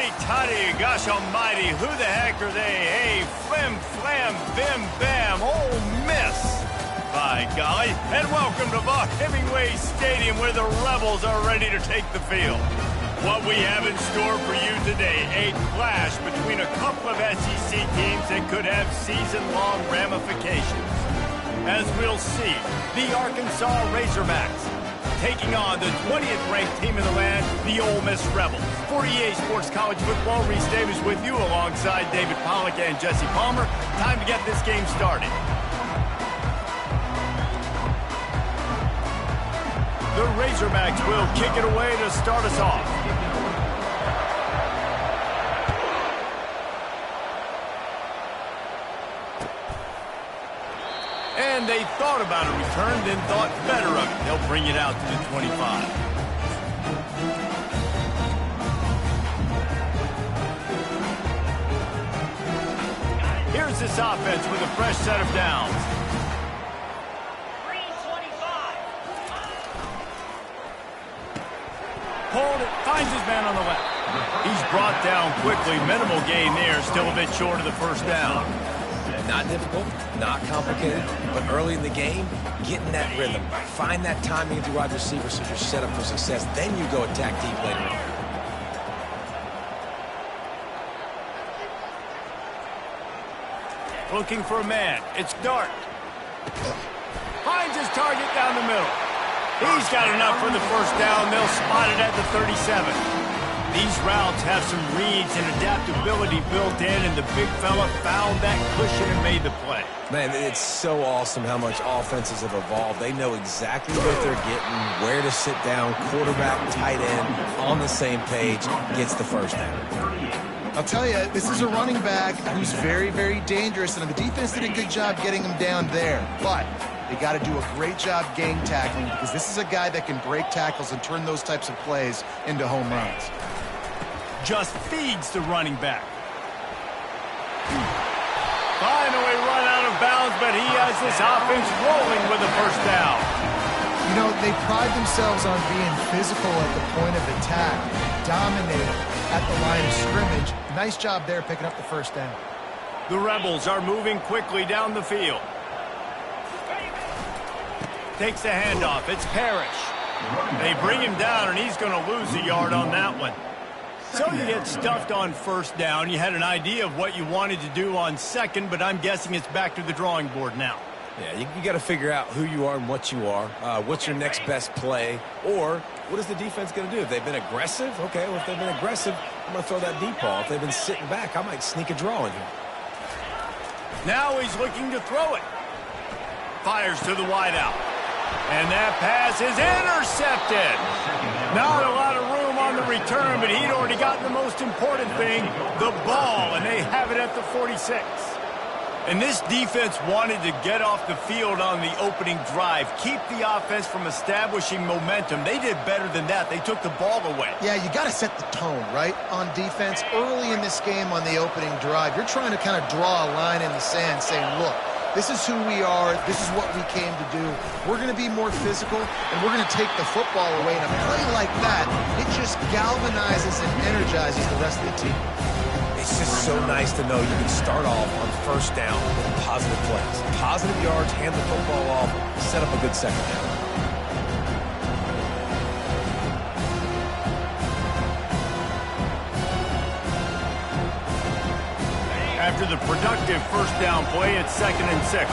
Huddy-tuddy, gosh almighty, who the heck are they? Hey, flim, flam, bim, bam, Ole Miss. By golly, and welcome to Vaught Hemingway Stadium where the Rebels are ready to take the field. What we have in store for you today, a clash between a couple of SEC teams that could have season-long ramifications. As we'll see, the Arkansas Razorbacks taking on the 20th ranked team in the land, the Ole Miss Rebels. For EA Sports College Football, Reese Davis with you alongside David Pollack and Jesse Palmer. Time to get this game started. The Razorbacks will kick it away to start us off. And they thought about a return, then thought better of it. They'll bring it out to the 25. Here's this offense with a fresh set of downs. 325. Hold it, finds his man on the left. He's brought down quickly. Minimal gain there, still a bit short of the first down. Not difficult, not complicated, but early in the game, get in that rhythm. Find that timing of your wide receiver so you're set up for success. Then you go attack deep later on. Looking for a man. It's Dart. Finds his target down the middle. He's got enough for the first down. They'll spot it at the 37. These routes have some reads and adaptability built in, and the big fella found that cushion and made the play. Man, it's so awesome how much offenses have evolved. They know exactly what they're getting, where to sit down, quarterback, tight end, on the same page, gets the first down. I'll tell you, this is a running back who's very, very dangerous, and the defense did a good job getting him down there. But they got to do a great job gang tackling because this is a guy that can break tackles and turn those types of plays into home runs. Just feeds the running back. Finally run out of bounds, but he has this offense rolling with a first down. You know, they pride themselves on being physical at the point of attack, dominating at the line of scrimmage. Nice job there picking up the first down. The Rebels are moving quickly down the field. Takes the handoff. It's Parrish. They bring him down, and he's going to lose a yard on that one. So you get stuffed on first down. You had an idea of what you wanted to do on second, but I'm guessing it's back to the drawing board now. Yeah, you got to figure out who you are and what you are. What's your next best play? Or what is the defense going to do? If they've been aggressive, okay, well, if they've been aggressive, I'm going to throw that deep ball. If they've been sitting back, I might sneak a draw in here. Now he's looking to throw it. Fires to the wideout. And that pass is intercepted. Not a lot of room on the return, but he'd already gotten the most important thing, the ball, and they have it at the 46. And this defense wanted to get off the field on the opening drive, keep the offense from establishing momentum. They did better than that. They took the ball away. Yeah, you got to set the tone, right, on defense. Early in this game on the opening drive, you're trying to kind of draw a line in the sand saying, look, this is who we are. This is what we came to do. We're going to be more physical, and we're going to take the football away. And a play like that, it just galvanizes and energizes the rest of the team. It's just so nice to know you can start off on first down with positive plays. Positive yards, hand the football off, set up a good second down. After the productive first down play, it's 2nd and 6.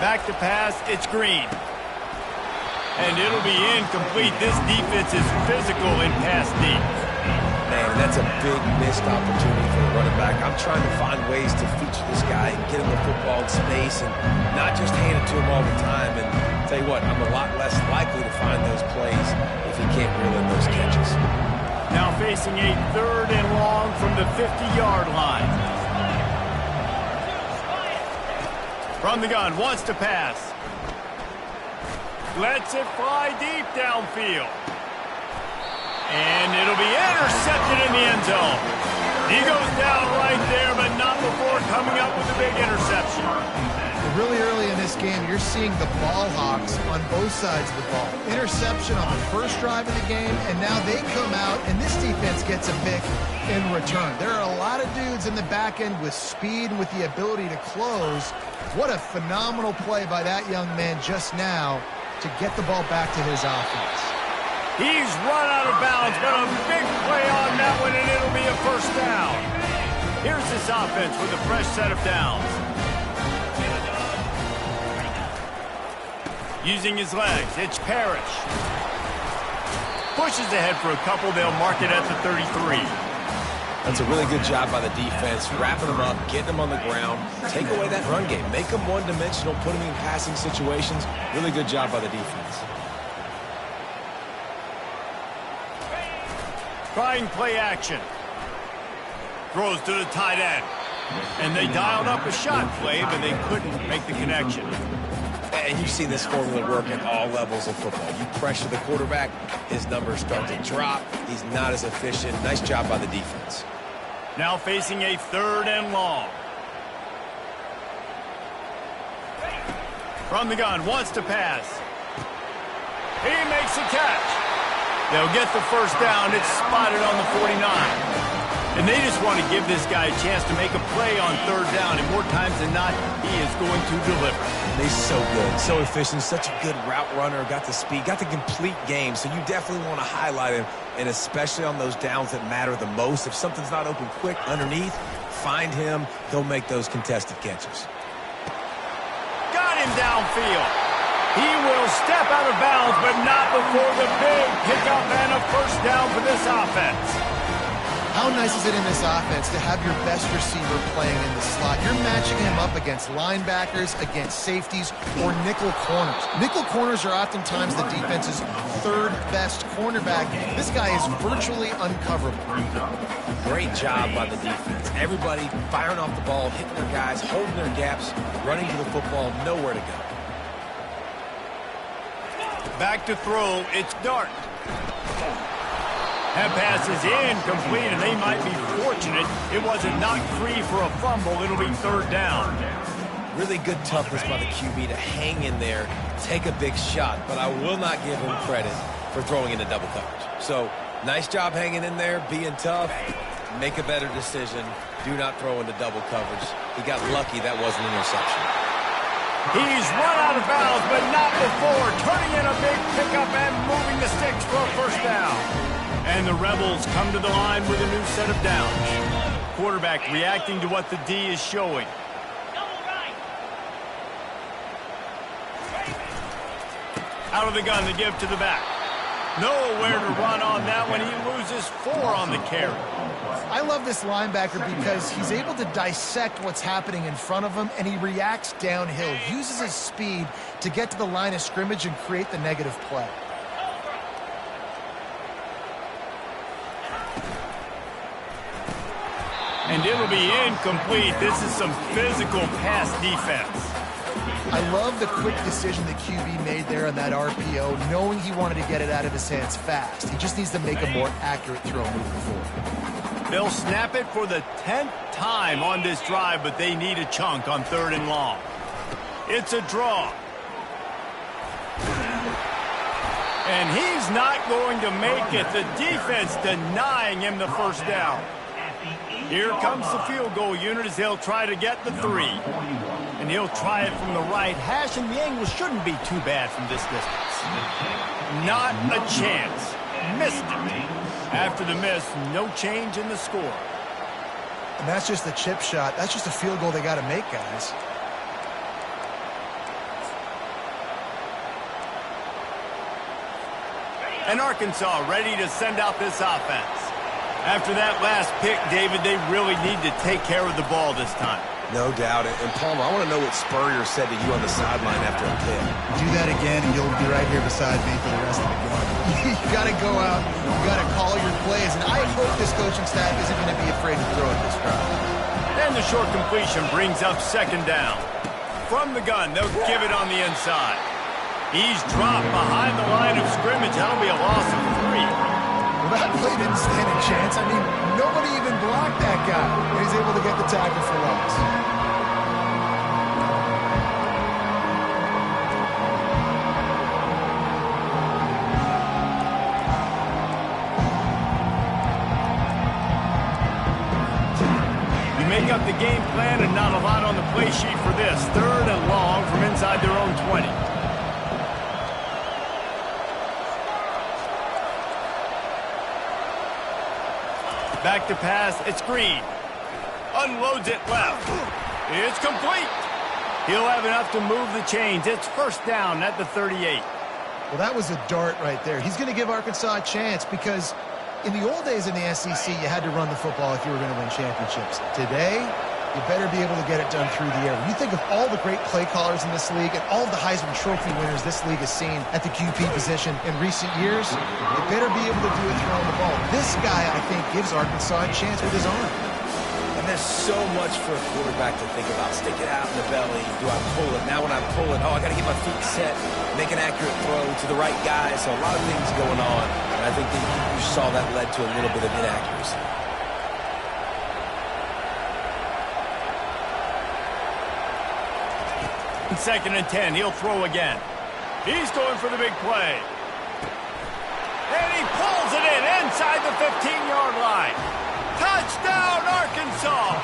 Back to pass, it's Green. And it'll be incomplete. This defense is physical in pass deep. Man, that's a big missed opportunity for the running back. I'm trying to find ways to feature this guy and get him the football in space and not just hand it to him all the time. And tell you what, I'm a lot less likely to find those plays if he can't reel in those catches. Now facing a 3rd and long from the 50-yard line. From the gun, wants to pass. Lets it fly deep downfield. And it'll be intercepted in the end zone. He goes down right there, but not before coming up with a big interception. Really early in this this game, you're seeing the ball hawks on both sides of the ball. Interception on the first drive of the game, and now they come out, and this defense gets a pick in return. There are a lot of dudes in the back end with speed and with the ability to close. What a phenomenal play by that young man just now to get the ball back to his offense. He's run out of bounds, but a big play on that one, and it'll be a first down. Here's this offense with a fresh set of downs. Using his legs, it's Parrish. Pushes ahead for a couple. They'll mark it at the 33. That's a really good job by the defense, wrapping them up, getting them on the ground, take away that run game, make them one-dimensional, put them in passing situations. Really good job by the defense. Trying play action. Throws to the tight end. And they dialed up a shot play, but they couldn't make the connection. And you've seen this formula work at all levels of football. You pressure the quarterback, his numbers start to drop. He's not as efficient. Nice job by the defense. Now facing a 3rd and long. From the gun, wants to pass. He makes a catch. They'll get the first down. It's spotted on the 49. And they just want to give this guy a chance to make a play on 3rd down. And more times than not, he is going to deliver. He's so good, so efficient, such a good route runner, got the speed, got the complete game. So you definitely want to highlight him, and especially on those downs that matter the most. If something's not open quick underneath, find him. He'll make those contested catches. Got him downfield. He will step out of bounds, but not before the big pickup and a first down for this offense. How nice is it in this offense to have your best receiver playing in the slot? You're matching him up against linebackers, against safeties, or nickel corners. Nickel corners are oftentimes the defense's 3rd best cornerback. This guy is virtually uncoverable. Great job by the defense. Everybody firing off the ball, hitting their guys, holding their gaps, running to the football, nowhere to go. Back to throw, it's Dart. That pass is incomplete, and they might be fortunate it wasn't knocked free for a fumble. It'll be 3rd down. Really good toughness by the QB to hang in there, take a big shot, but I will not give him credit for throwing into double coverage. So, nice job hanging in there, being tough, make a better decision, do not throw into double coverage. He got lucky that wasn't an interception. He's run out of bounds, but not before, turning in a big pickup and moving the sticks for a first down. And the Rebels come to the line with a new set of downs. Quarterback reacting to what the D is showing. Out of the gun to give to the back. Nowhere to run on that one. He loses 4 on the carry. I love this linebacker because he's able to dissect what's happening in front of him, and he reacts downhill, uses his speed to get to the line of scrimmage and create the negative play. And it'll be incomplete. This is some physical pass defense. I love the quick decision the QB made there on that RPO, knowing he wanted to get it out of his hands fast. He just needs to make a more accurate throw moving forward. They'll snap it for the 10th time on this drive, but they need a chunk on 3rd and long. It's a draw. And he's not going to make it. The defense denying him the first down. Here comes the field goal unit as they'll try to get the 3. And he'll try it from the right hash, and the angle shouldn't be too bad from this distance. Not a chance. Missed it. After the miss, no change in the score. And that's just a chip shot. That's just a field goal they got to make, guys. And Arkansas ready to send out this offense. After that last pick, David, they really need to take care of the ball this time. No doubt. And Palmer, I want to know what Spurrier said to you on the sideline after a pick. Do that again, and you'll be right here beside me for the rest of the game. You got to go out. You got to call your plays. And I hope this coaching staff isn't going to be afraid to throw at this drive. And the short completion brings up 2nd down. From the gun, they'll give it on the inside. He's dropped behind the line of scrimmage. That'll be a loss of 3. Well, that play didn't stand a chance. I mean, nobody even blocked that guy. And he's able to get the tackle for loss. changing up the game plan and not a lot on the play sheet for this. 3rd and long from inside their own 20. Back to pass, it's Green. Unloads it left. It's complete. He'll have enough to move the chains. It's 1st down at the 38. Well, that was a dart right there. He's going to give Arkansas a chance because in the old days in the SEC, you had to run the football if you were going to win championships. Today, you better be able to get it done through the air. When you think of all the great play callers in this league and all of the Heisman Trophy winners this league has seen at the QB position in recent years, you better be able to do it throwing the ball. This guy, I think, gives Arkansas a chance with his arm. And there's so much for a quarterback to think about. Stick it out in the belly. Do I pull it? Now when I pull it, I got to get my feet set, make an accurate throw to the right guy. So a lot of things going on. And I think that you saw that led to a little bit of inaccuracy. In 2nd and 10, he'll throw again. He's going for the big play. And he pulls it in inside the 15-yard line. Touchdown, Arkansas!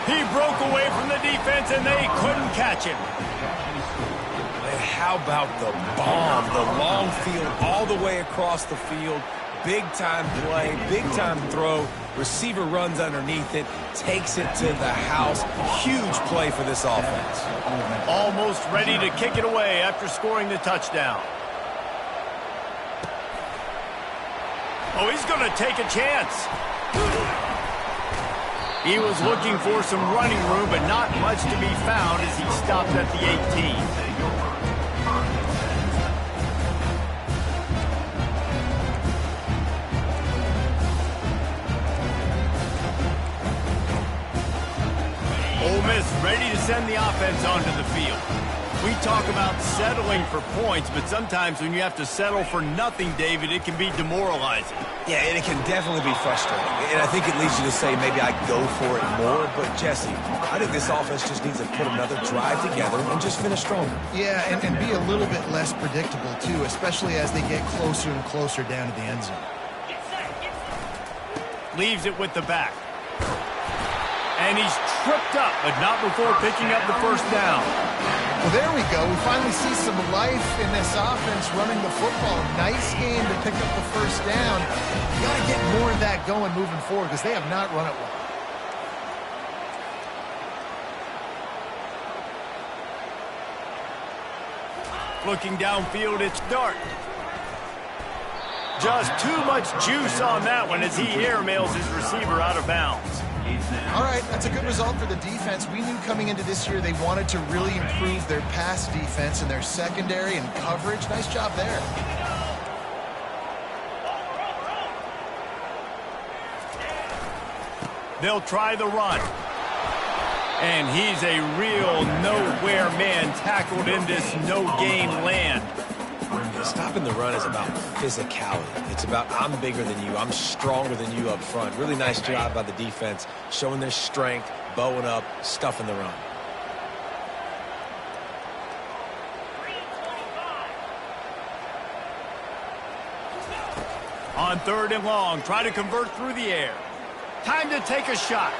He broke away from the defense, and they couldn't catch him. And how about the bomb? The long field all the way across the field. Big-time play, big-time throw. Receiver runs underneath it, takes it to the house. Huge play for this offense. Almost ready to kick it away after scoring the touchdown. Oh, he's going to take a chance. He was looking for some running room, but not much to be found as he stopped at the 18. Ole Miss ready to send the offense onto the field. We talk about settling for points, but sometimes when you have to settle for nothing, David, it can be demoralizing. Yeah, and it can definitely be frustrating. And I think it leads you to say maybe I go for it more. But, Jesse, I think this offense just needs to put another drive together and just finish stronger. Yeah, and be a little bit less predictable, too, especially as they get closer and closer down to the end zone. Leaves it with the back. And he's tripped up, but not before picking up the 1st down. Well, there we go. We finally see some life in this offense running the football. Nice game to pick up the 1st down. You got to get more of that going moving forward because they have not run it well. Looking downfield, it's Dart. Just too much juice on that one as he airmails his receiver out of bounds. All right, that's a good result for the defense. We knew coming into this year they wanted to really improve their pass defense and their secondary and coverage. Nice job there. They'll try the run. And he's a real nowhere man tackled in this no-gain land. Stopping the run is about physicality. It's about I'm bigger than you. I'm stronger than you up front. Really nice job by the defense, showing their strength, bowing up, stuffing the run. On 3rd and long, try to convert through the air. Time to take a shot.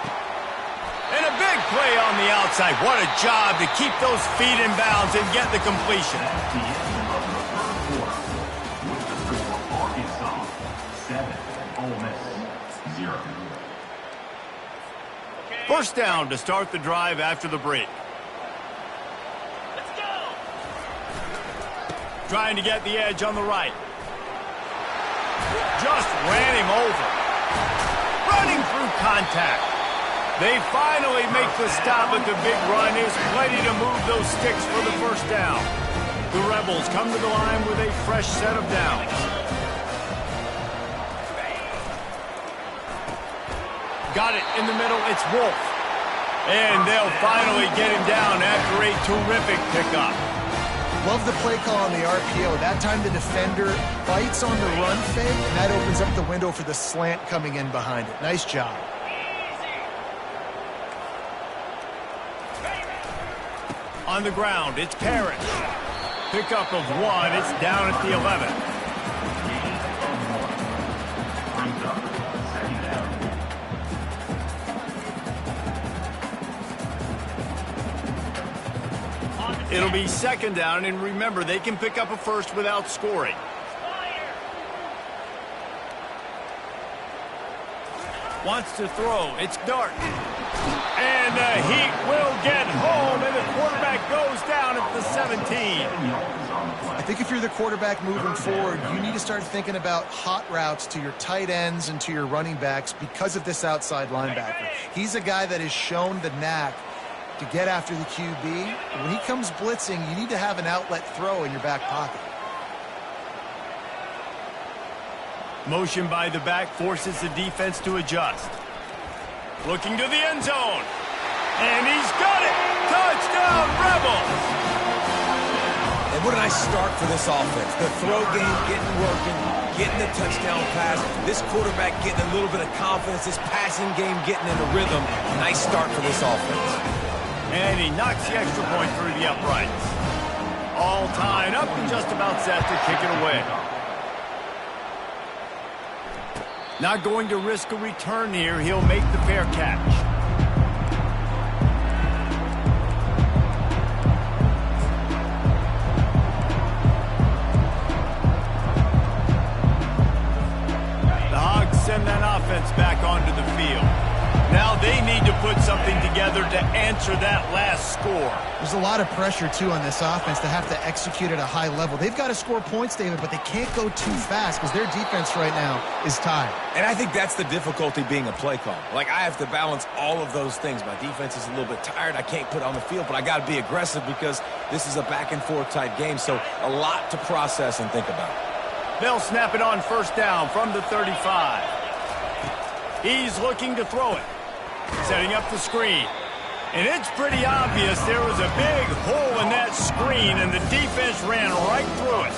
And a big play on the outside. What a job to keep those feet in bounds and get the completion. First down to start the drive after the break. Let's go. Trying to get the edge on the right. Just ran him over. Running through contact. They finally make the stop, but the big run is plenty to move those sticks for the 1st down. The Rebels come to the line with a fresh set of downs. Got it in the middle, it's Wolf. And they'll finally get him down after a terrific pickup. Love the play call on the RPO. That time the defender bites on the run fake, and that opens up the window for the slant coming in behind it. Nice job. On the ground, it's Parrish. Pickup of 1, it's down at the 11. It'll be second down, and remember, they can pick up a first without scoring. Wants to throw. It's Dart. And the Heat will get home, and the quarterback goes down at the 17. I think if you're the quarterback moving forward, you need to start thinking about hot routes to your tight ends and to your running backs because of this outside linebacker. He's a guy that has shown the knack to get after the QB. When he comes blitzing, you need to have an outlet throw in your back pocket. Motion by the back forces the defense to adjust. Looking to the end zone. And he's got it! Touchdown, Rebels! And what a nice start for this offense. The throw game getting working, getting the touchdown pass. This quarterback getting a little bit of confidence. This passing game getting in a rhythm. Nice start for this offense. And he knocks the extra point through the uprights. All tied up and just about set to kick it away. Not going to risk a return here. He'll make the fair catch. The Hogs send that offense back onto the field. Now they need to put something together to answer that last score. There's a lot of pressure, too, on this offense to have to execute at a high level. They've got to score points, David, but they can't go too fast because their defense right now is tired. And I think that's the difficulty being a play call. Like, I have to balance all of those things. My defense is a little bit tired. I can't put it on the field, but I got to be aggressive because this is a back-and-forth type game, so a lot to process and think about. They'll snap it on first down from the 35. He's looking to throw it. Setting up the screen. And it's pretty obvious there was a big hole in that screen, and the defense ran right through it.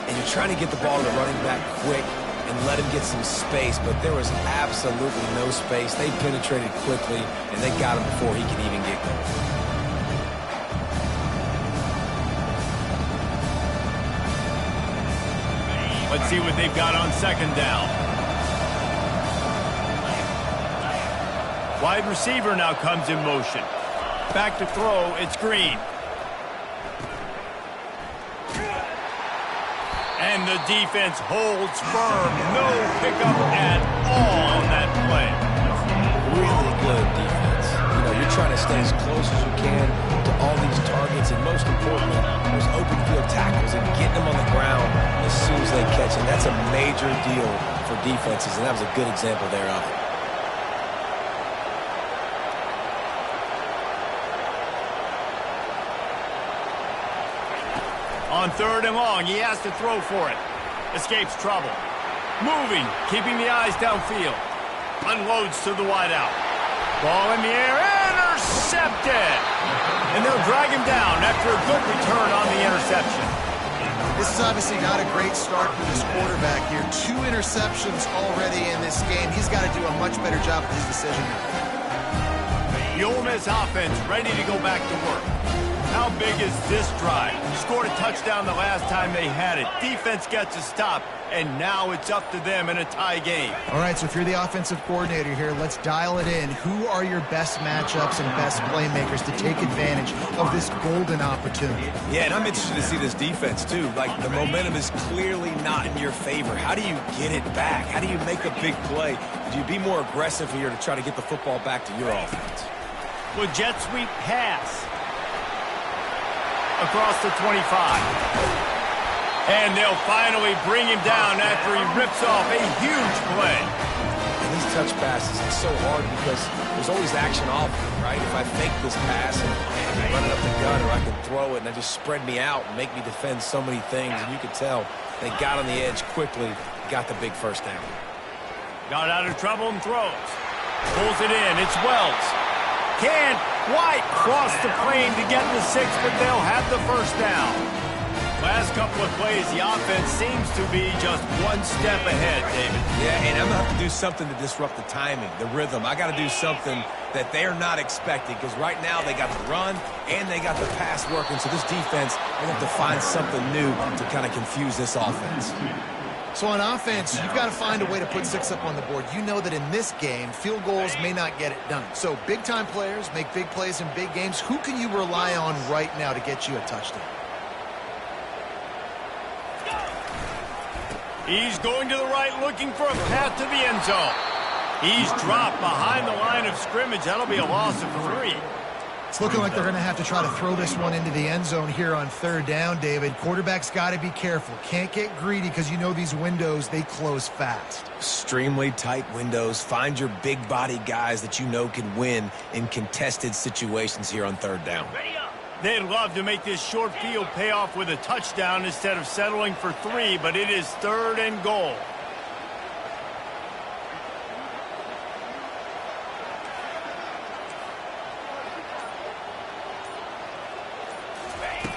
And you're trying to get the ball to the running back quick and let him get some space, but there was absolutely no space. They penetrated quickly, and they got him before he could even get going. Let's see what they've got on second down. Wide receiver now comes in motion. Back to throw, it's Green. And the defense holds firm. No pickup at all on that play. Really good defense. You know, you're trying to stay as close as you can to all these targets, and most importantly, those open field tackles and getting them on the ground as soon as they catch it. That's a major deal for defenses, and that was a good example there of it. On third and long, he has to throw for it. Escapes trouble. Moving, keeping the eyes downfield. Unloads to the wideout. Ball in the air, intercepted! And they'll drag him down after a good return on the interception. This is obviously not a great start for this quarterback here. 2 interceptions already in this game. He's got to do a much better job with his decision-making. The Ole Miss offense ready to go back to work. How big is this drive? Scored a touchdown the last time they had it. Defense gets a stop, and now it's up to them in a tie game. All right, so if you're the offensive coordinator here, let's dial it in. Who are your best matchups and best playmakers to take advantage of this golden opportunity? Yeah, and I'm interested to see this defense, too. Like, the momentum is clearly not in your favor. How do you get it back? How do you make a big play? Do you be more aggressive here to try to get the football back to your offense? With jet sweep pass. Across the 25. And they'll finally bring him down after he rips off a huge play. And these touch passes, it's so hard because there's always action off them, right? If I fake this pass and run it up the gut, or I can throw it and they just spread me out and make me defend so many things, and you can tell they got on the edge quickly, got the big first down. Got out of trouble and throws. Pulls it in. It's Wells. Can't quite cross the plane to get the 6, but they'll have the first down. Last couple of plays, the offense seems to be just one step ahead, David. Yeah, and I'm going to have to do something to disrupt the timing, the rhythm. I got to do something that they're not expecting, because right now they got the run and they got the pass working. So this defense, they have to find something new to kind of confuse this offense. So on offense, you've got to find a way to put 6 up on the board. You know that in this game, field goals may not get it done. So big-time players make big plays in big games. Who can you rely on right now to get you a touchdown? He's going to the right, looking for a path to the end zone. He's dropped behind the line of scrimmage. That'll be a loss of 3. It's looking like they're going to have to try to throw this one into the end zone here on 3rd down, David. Quarterback's got to be careful. Can't get greedy because you know these windows, they close fast. Extremely tight windows. Find your big body guys that you know can win in contested situations here on 3rd down. They'd love to make this short field pay off with a touchdown instead of settling for 3, but it is 3rd and goal.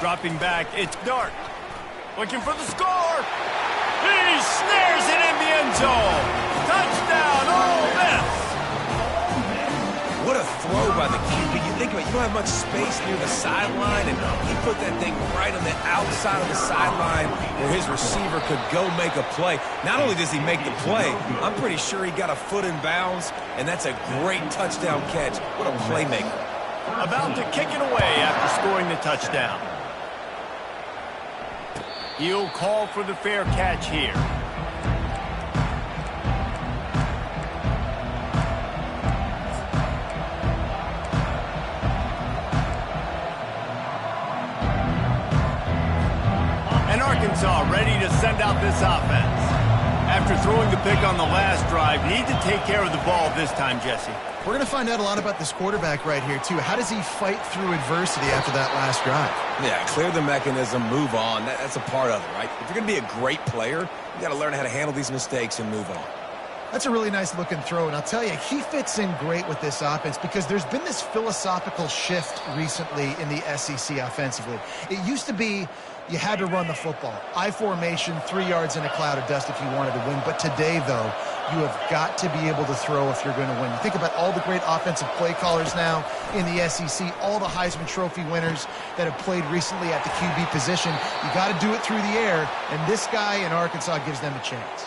Dropping back, it's Dart. Looking for the score. He snares it in the end zone. Touchdown, Ole Miss. What a throw by the QB. You think about it, you don't have much space near the sideline, and he put that thing right on the outside of the sideline where his receiver could go make a play. Not only does he make the play, I'm pretty sure he got a foot in bounds, and that's a great touchdown catch. What a playmaker. About to kick it away after scoring the touchdown. He'll call for the fair catch here. And Arkansas ready to send out this offense. After throwing the pick on the last drive, need to take care of the ball this time, Jesse. We're going to find out a lot about this quarterback right here, too. How does he fight through adversity after that last drive? Yeah, clear the mechanism, move on. That's a part of it, right? If you're going to be a great player, you got to learn how to handle these mistakes and move on. That's a really nice looking throw, and I'll tell you, he fits in great with this offense because there's been this philosophical shift recently in the SEC offensively. It used to be you had to run the football. I formation, 3 yards in a cloud of dust if you wanted to win. But today, though, you have got to be able to throw if you're going to win. You think about all the great offensive play callers now in the SEC, all the Heisman Trophy winners that have played recently at the QB position. You got to do it through the air, and this guy in Arkansas gives them a chance.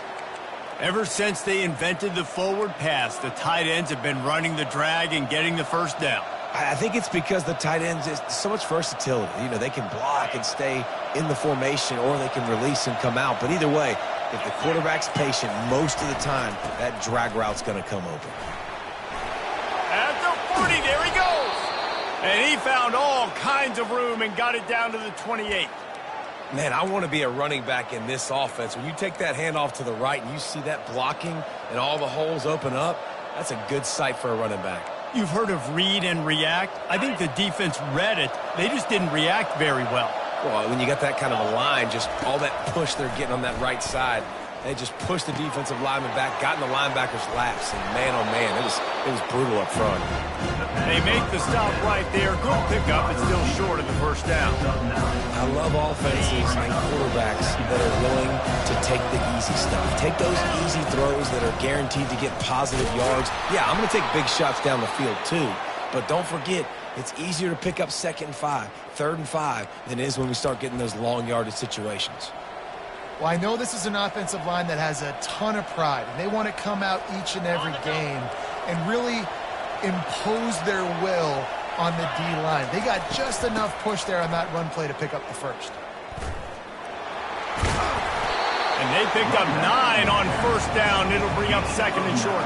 Ever since they invented the forward pass, the tight ends have been running the drag and getting the first down. I think it's because the tight ends is so much versatility. You know, they can block and stay in the formation, or they can release and come out. But either way, if the quarterback's patient most of the time, that drag route's going to come open. At the 40, there he goes. And he found all kinds of room and got it down to the 28. Man, I want to be a running back in this offense. When you take that handoff to the right and you see that blocking and all the holes open up, that's a good sight for a running back. You've heard of read and react. I think the defense read it. They just didn't react very well. Well, when you got that kind of a line, just all that push they're getting on that right side, they just pushed the defensive lineman back, got in the linebacker's laps, and man, oh man, it was brutal up front. They make the stop right there. Good pickup. It's still short of the first down. I love offenses and quarterbacks that are willing to take the easy stuff. Take those easy throws that are guaranteed to get positive yards. Yeah, I'm going to take big shots down the field too, but don't forget, it's easier to pick up 2nd and 5, 3rd and 5 than it is when we start getting those long yardage situations. Well, I know this is an offensive line that has a ton of pride, and they want to come out each and every game and really impose their will on the D-line. They got just enough push there on that run play to pick up the first. And they picked up 9 on first down. It'll bring up 2nd and short.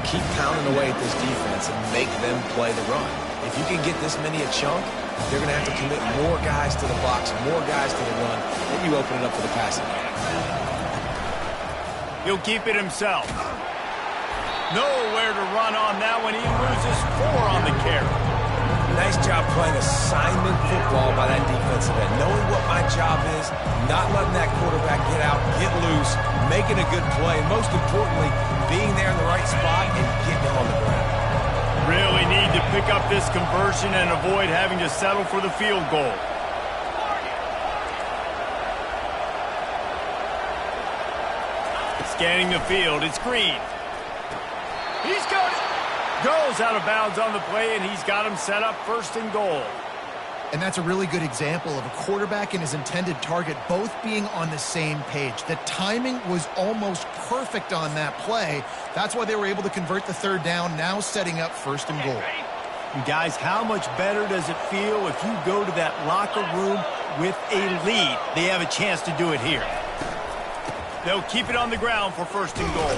Keep pounding away at this defense and make them play the run. If you can get this many a chunk, they're going to have to commit more guys to the box, more guys to the run, then you open it up for the passing game. He'll keep it himself. Nowhere to run on that one. He loses 4 on the carry. Nice job playing assignment football by that defensive end. Knowing what my job is, not letting that quarterback get out, get loose, making a good play, and most importantly, being there in the right spot and getting him on the ground. Really need to pick up this conversion and avoid having to settle for the field goal. Scanning the field, it's Green. He's got it. Goes out of bounds on the play, and he's got him set up 1st and goal. And that's a really good example of a quarterback and his intended target both being on the same page. The timing was almost perfect on that play. That's why they were able to convert the third down, now setting up 1st and goal. And guys, how much better does it feel if you go to that locker room with a lead? They have a chance to do it here. They'll keep it on the ground for 1st and goal.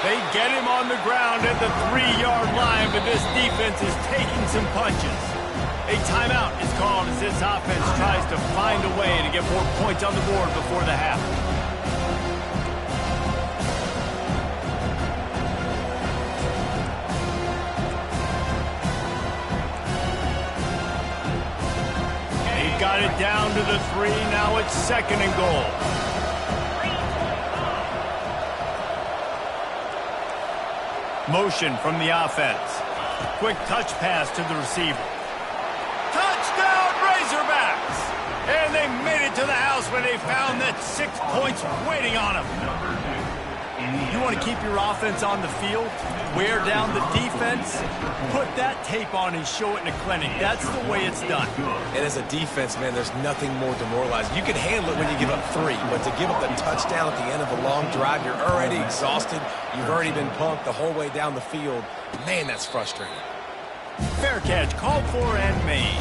They get him on the ground at the 3-yard line, but this defense is taking some punches. A timeout is called as this offense tries to find a way to get more points on the board before the half. They've got it down to the 3. Now it's 2nd and goal. Motion from the offense. Quick touch pass to the receiver. Touchdown, Razorbacks! And they made it to the house when they found that 6 points waiting on them. You want to keep your offense on the field, wear down the defense, put that tape on and show it in a clinic. That's the way it's done. And as a defense, man, there's nothing more demoralizing. You can handle it when you give up 3, but to give up the touchdown at the end of a long drive, you're already exhausted. You've already been pumped the whole way down the field. Man, that's frustrating. Fair catch called for and made.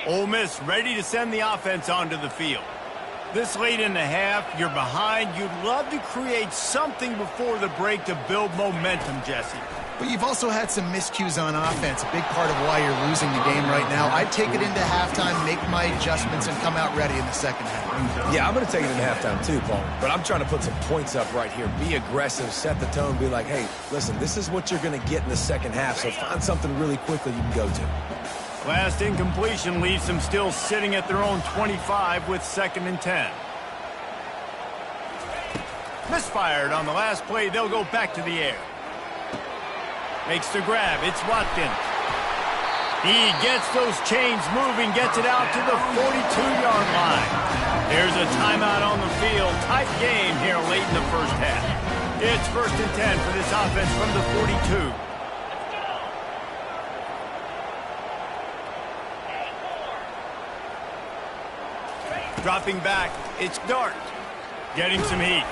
Ole Miss ready to send the offense onto the field. This late in the half, you're behind. You'd love to create something before the break to build momentum, Jesse. But you've also had some miscues on offense, a big part of why you're losing the game right now. I'd take it into halftime, make my adjustments, and come out ready in the second half. Yeah, I'm going to take it into halftime too, Paul. But I'm trying to put some points up right here. Be aggressive, set the tone, be like, hey, listen, this is what you're going to get in the second half, so find something really quickly you can go to. Last incompletion leaves them still sitting at their own 25 with 2nd and 10. Misfired on the last play. They'll go back to the air. Makes the grab. It's Watkins. He gets those chains moving, gets it out to the 42-yard line. There's a timeout on the field. Tight game here late in the first half. It's 1st and 10 for this offense from the 42. Dropping back, it's Dart. Getting some heat.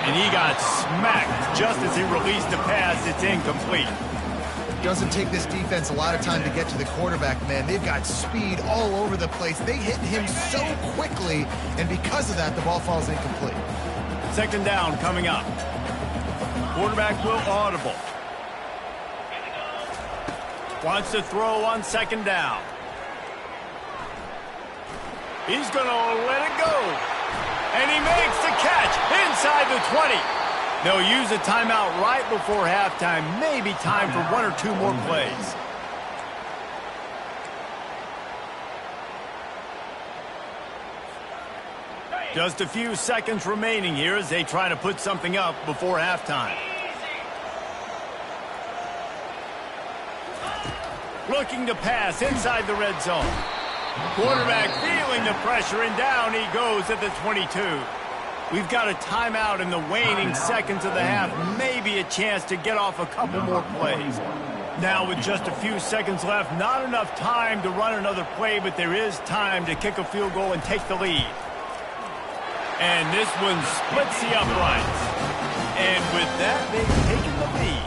And he got smacked just as he released the pass. It's incomplete. Doesn't take this defense a lot of time to get to the quarterback, man. They've got speed all over the place. They hit him so quickly, and because of that, the ball falls incomplete. 2nd down coming up. Quarterback will audible. Wants to throw on 2nd down. He's going to let it go. And he makes the catch inside the 20. They'll use a timeout right before halftime. Maybe time for 1 or 2 more plays. Just a few seconds remaining here as they try to put something up before halftime. Looking to pass inside the red zone. Quarterback feeling the pressure, and down he goes at the 22. We've got a timeout in the waning seconds of the half. Maybe a chance to get off a couple more plays. Now with just a few seconds left, not enough time to run another play, but there is time to kick a field goal and take the lead. And this one splits the uprights. And with that, they've taken the lead.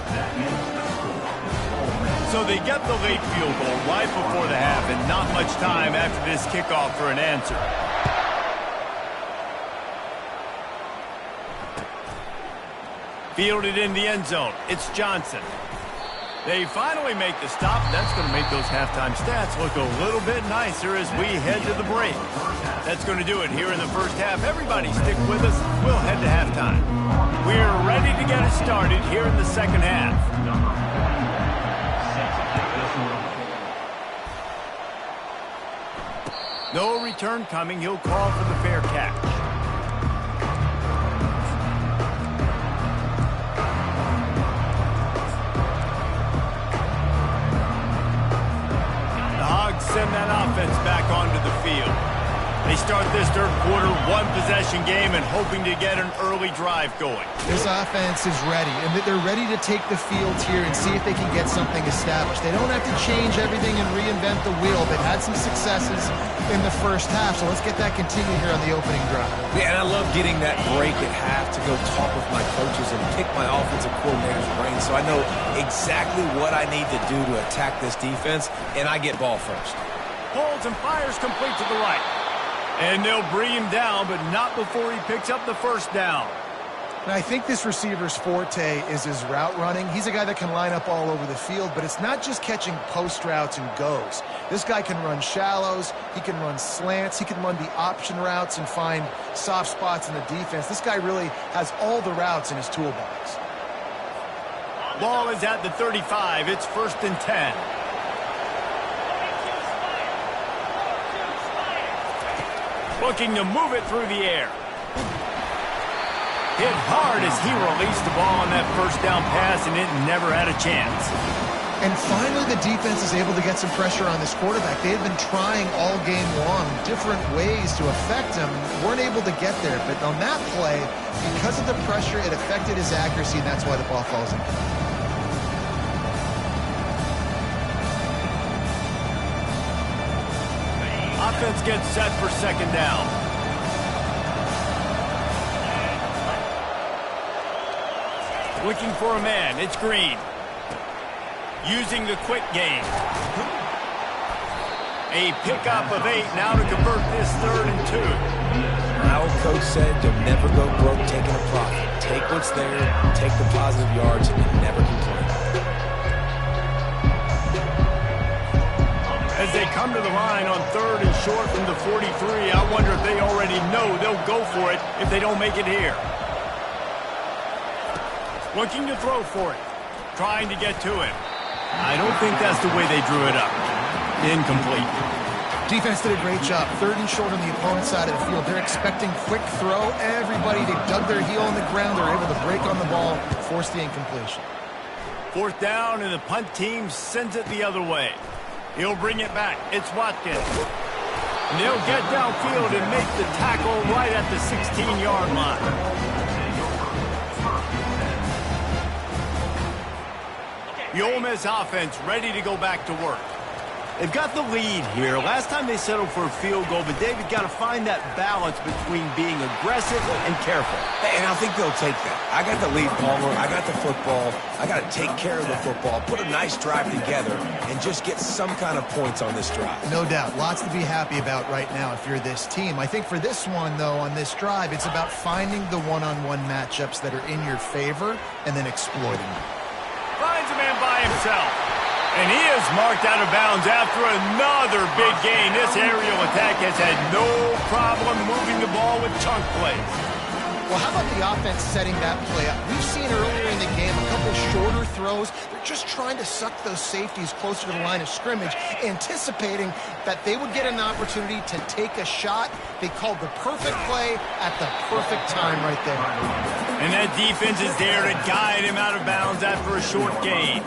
So they get the late field goal right before the half, and not much time after this kickoff for an answer. Fielded in the end zone. It's Johnson. They finally make the stop. That's going to make those halftime stats look a little bit nicer as we head to the break. That's going to do it here in the first half. Everybody stick with us. We'll head to halftime. We're ready to get it started here in the second half. No return coming. He'll call for the fair catch. The Hogs send that offense back onto the field. They start this third quarter, one-possession game, and hoping to get an early drive going. This offense is ready, and they're ready to take the field here and see if they can get something established. They don't have to change everything and reinvent the wheel. They've had some successes in the first half, so let's get that continued here on the opening drive. Yeah, and I love getting that break at half to go talk with my coaches and pick my offensive coordinator's brain so I know exactly what I need to do to attack this defense, and I get ball first. Pulls and fires complete to the right. And they'll bring him down, but not before he picks up the first down. And I think this receiver's forte is his route running. He's a guy that can line up all over the field, but it's not just catching post routes and goes. This guy can run shallows, he can run slants, he can run the option routes and find soft spots in the defense. This guy really has all the routes in his toolbox. Ball is at the 35. It's 1st and 10. Looking to move it through the air. Hit hard as he released the ball on that first down pass, and it never had a chance. And finally, the defense is able to get some pressure on this quarterback. They had been trying all game long different ways to affect him. Weren't able to get there, but on that play, because of the pressure, it affected his accuracy, and that's why the ball falls in. Offense gets set for 2nd down. Looking for a man. It's Green. Using the quick game. A pickup of 8 now to convert this 3rd and 2. My old coach said you'll never go broke taking a profit. Take what's there, take the positive yards, and you never complain. As they come to the line on 3rd and short from the 43, I wonder if they already know they'll go for it if they don't make it here. Looking to throw for it. Trying to get to him. I don't think that's the way they drew it up. Incomplete. Defense did a great job. 3rd and short on the opponent's side of the field. They're expecting quick throw. Everybody, they dug their heel on the ground. They're able to break on the ball, force the incompletion. 4th down, and the punt team sends it the other way. He'll bring it back. It's Watkins. And they'll get downfield and make the tackle right at the 16-yard line. The Ole Miss offense ready to go back to work. They've got the lead here. Last time they settled for a field goal, but David got to find that balance between being aggressive and careful. And I think they'll take that. I got the lead, Palmer. I got the football. I got to take care of the football, put a nice drive together, and just get some kind of points on this drive. No doubt. Lots to be happy about right now if you're this team. I think for this one, though, on this drive, it's about finding the one-on-one matchups that are in your favor and then exploiting them. Finds a man by himself. And he is marked out of bounds after another big gain. This aerial attack has had no problem moving the ball with chunk plays. Well, how about the offense setting that play up? We've seen earlier in the game a couple shorter throws. They're just trying to suck those safeties closer to the line of scrimmage, anticipating that they would get an opportunity to take a shot. They called the perfect play at the perfect time right there. And that defense is there to guide him out of bounds after a short gain.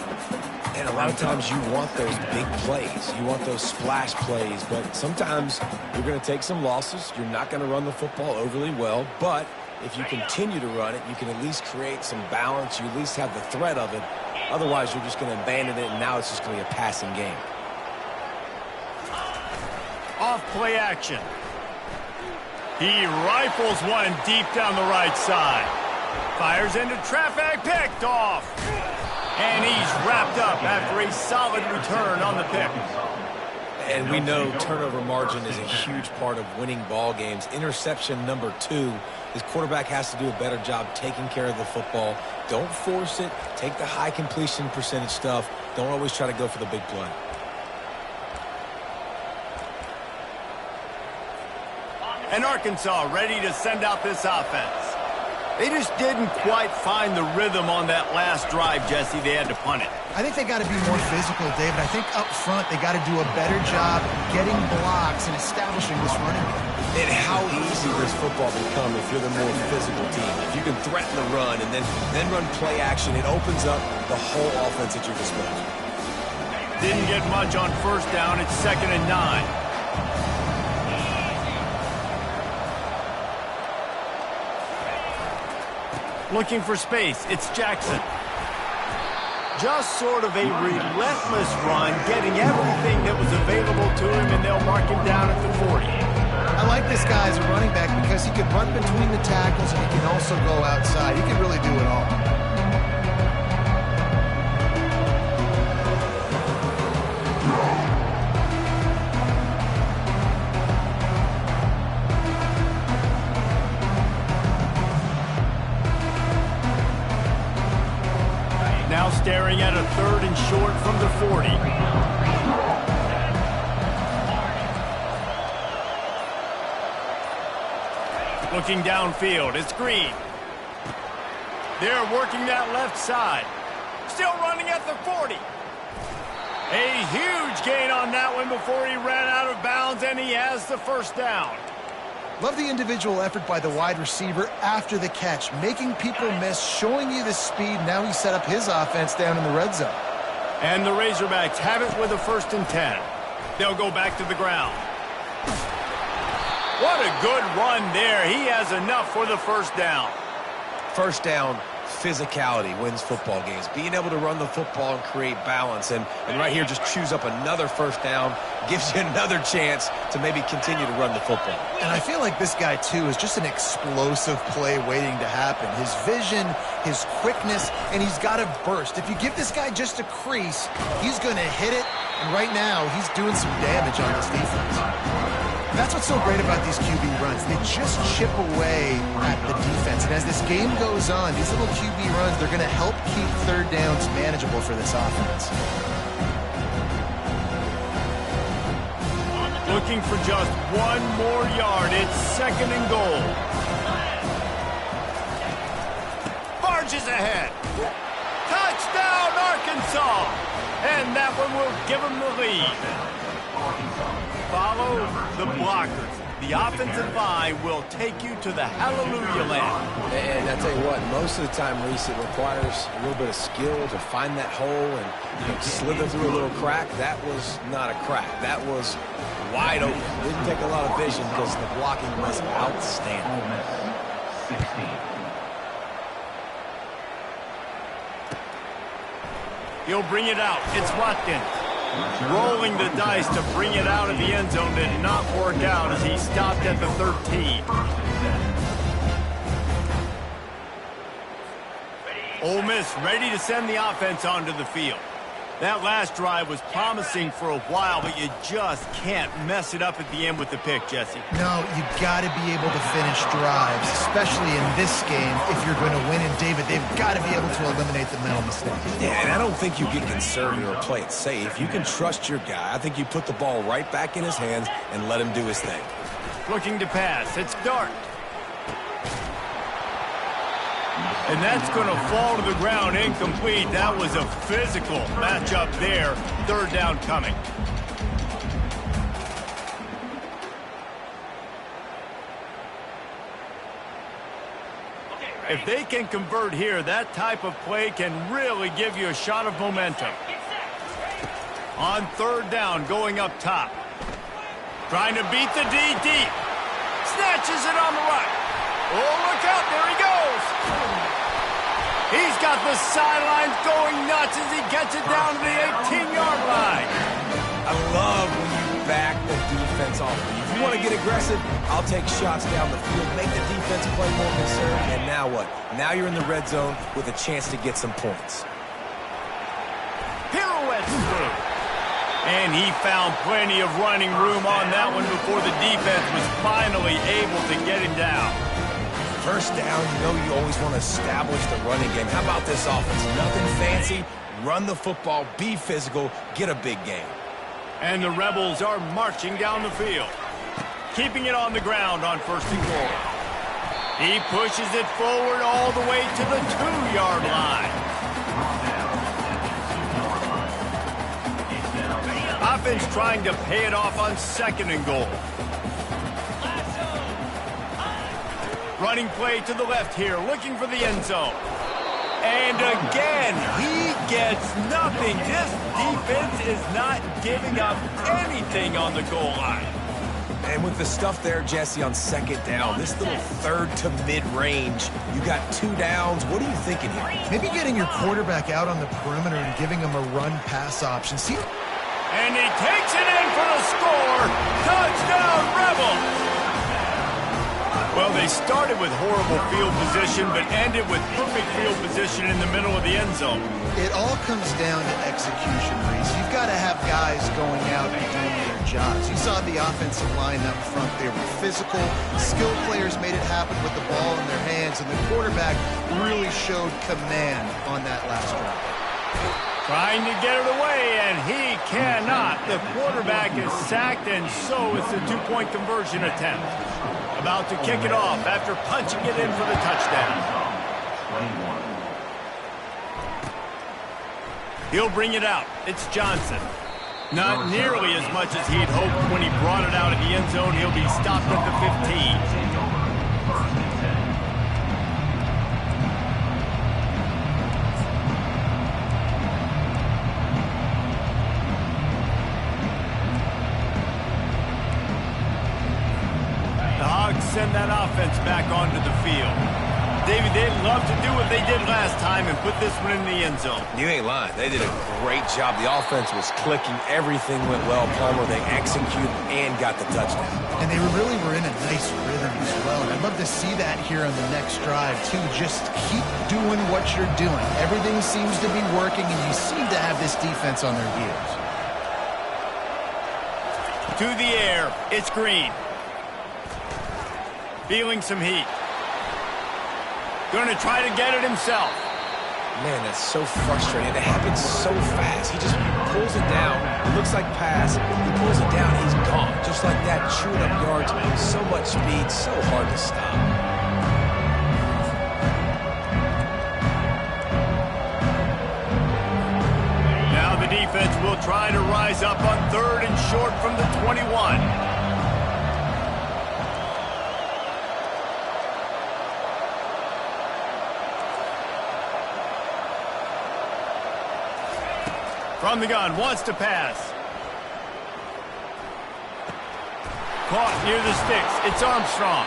And a lot of times you want those big plays. You want those splash plays. But sometimes you're going to take some losses. You're not going to run the football overly well. But if you continue to run it, you can at least create some balance. You at least have the threat of it. Otherwise, you're just going to abandon it, and now it's just going to be a passing game. Off play action. He rifles one deep down the right side. Fires into traffic, picked off. And he's wrapped up after a solid return on the pick. And we know turnover margin is a huge part of winning ball games. Interception number 2. His quarterback has to do a better job taking care of the football. Don't force it. Take the high completion percentage stuff. Don't always try to go for the big play. And Arkansas ready to send out this offense. They just didn't quite find the rhythm on that last drive, Jesse. They had to punt it. I think they got to be more physical, David. I think up front they got to do a better job getting blocks and establishing this running game. And how easy does football become if you're the more physical team? If you can threaten the run and then run play action, it opens up the whole offense at your disposal. Didn't get much on 1st down. It's 2nd and 9. Looking for space, it's Jackson. Just sort of a relentless run, getting everything that was available to him, and they'll mark him down at the 40. I like this guy as a running back because he can run between the tackles and he can also go outside. He can really do it all. Now staring at a 3rd and short from the 40. Looking downfield, it's Green. They're working that left side. Still running at the 40. A huge gain on that one before he ran out of bounds, and he has the first down. Love the individual effort by the wide receiver after the catch, making people miss, showing you the speed. Now he set up his offense down in the red zone. And the Razorbacks have it with a 1st and 10. They'll go back to the ground. What a good run there. He has enough for the first down. First down, physicality wins football games. Being able to run the football and create balance. And right here, just choose up another first down, gives you another chance to maybe continue to run the football. And I feel like this guy, too, is just an explosive play waiting to happen. His vision, his quickness, and he's got a burst. If you give this guy just a crease, he's going to hit it. And right now, he's doing some damage on this defense. That's what's so great about these QB runs. They just chip away at the defense. And as this game goes on, these little QB runs, they're going to help keep 3rd downs manageable for this offense. Looking for just 1 more yard. It's 2nd and goal. Barges ahead. Touchdown, Arkansas. And that one will give them the lead. Follow the blockers. The offensive line will take you to the hallelujah land. And I tell you what, most of the time, Reese, it requires a little bit of skill to find that hole and slither through a little crack. That was not a crack. That was wide open. Didn't take a lot of vision because the blocking was outstanding. 16. He'll bring it out. It's Watkins. Rolling the dice to bring it out of the end zone did not work out as he stopped at the 13. Ole Miss ready to send the offense onto the field. That last drive was promising for a while, but you just can't mess it up at the end with the pick, Jesse. No, you got to be able to finish drives, especially in this game. If you're going to win, and David, they've got to be able to eliminate the mental mistakes. Yeah, and I don't think you get conservative or play it safe. You can trust your guy. I think you put the ball right back in his hands and let him do his thing. Looking to pass. It's Dart. And that's going to fall to the ground incomplete. That was a physical matchup there. 3rd down coming. If they can convert here, that type of play can really give you a shot of momentum. On 3rd down, going up top. Trying to beat the D deep. Snatches it on the right. Oh, look out. There he goes. He's got the sidelines going nuts as he gets it down to the 18-yard line. I love when you back the defense off. If you want to get aggressive, I'll take shots down the field, make the defense play more concerned, and now what? Now you're in the red zone with a chance to get some points. Pirouettes through. And he found plenty of running room on that one before the defense was finally able to get him down. First down, you know you always want to establish the running game. How about this offense? Nothing fancy. Run the football, be physical, get a big game. And the Rebels are marching down the field. Keeping it on the ground on 1st and goal. He pushes it forward all the way to the 2-yard line. Offense trying to pay it off on 2nd and goal. Running play to the left here, looking for the end zone. And again, he gets nothing. This defense is not giving up anything on the goal line. And with the stuff there, Jesse, on second down, this little third to mid-range, you got 2 downs. What are you thinking here? Maybe getting your quarterback out on the perimeter and giving him a run-pass option. See? And he takes it in for the score. Touchdown, Rebels! Well, they started with horrible field position, but ended with perfect field position in the middle of the end zone. It all comes down to execution, Reese. You've got to have guys going out and doing their jobs. You saw the offensive line up front. They were physical. Skilled players made it happen with the ball in their hands, and the quarterback really showed command on that last drive. Trying to get it away, and he cannot. The quarterback is sacked, and so it's a 2-point conversion attempt. About to kick it off after punching it in for the touchdown. He'll bring it out. It's Johnson. Not nearly as much as he'd hoped when he brought it out of the end zone. He'll be stopped at the 15. Send that offense back onto the field. David, they'd love to do what they did last time and put this one in the end zone. You ain't lying. They did a great job. The offense was clicking. Everything went well. Palmer, they executed and got the touchdown. And they really were in a nice rhythm as well. And I'd love to see that here on the next drive, too. Just keep doing what you're doing. Everything seems to be working, and you seem to have this defense on their heels. To the air. It's Green. Feeling some heat. Going to try to get it himself. Man, that's so frustrating. It happens so fast. He just pulls it down. It looks like pass. He pulls it down. He's gone. Just like that, chewing up yards. So much speed. So hard to stop. Now the defense will try to rise up on 3rd and short from the 21. From the gun, wants to pass. Caught near the sticks. It's Armstrong.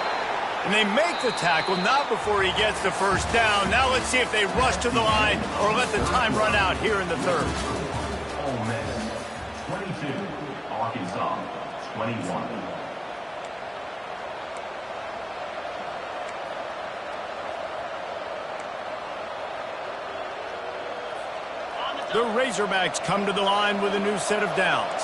And they make the tackle, not before he gets the first down. Now let's see if they rush to the line or let the time run out here in the 3rd. Ole Miss, 22. Arkansas, 21. The Razorbacks come to the line with a new set of downs.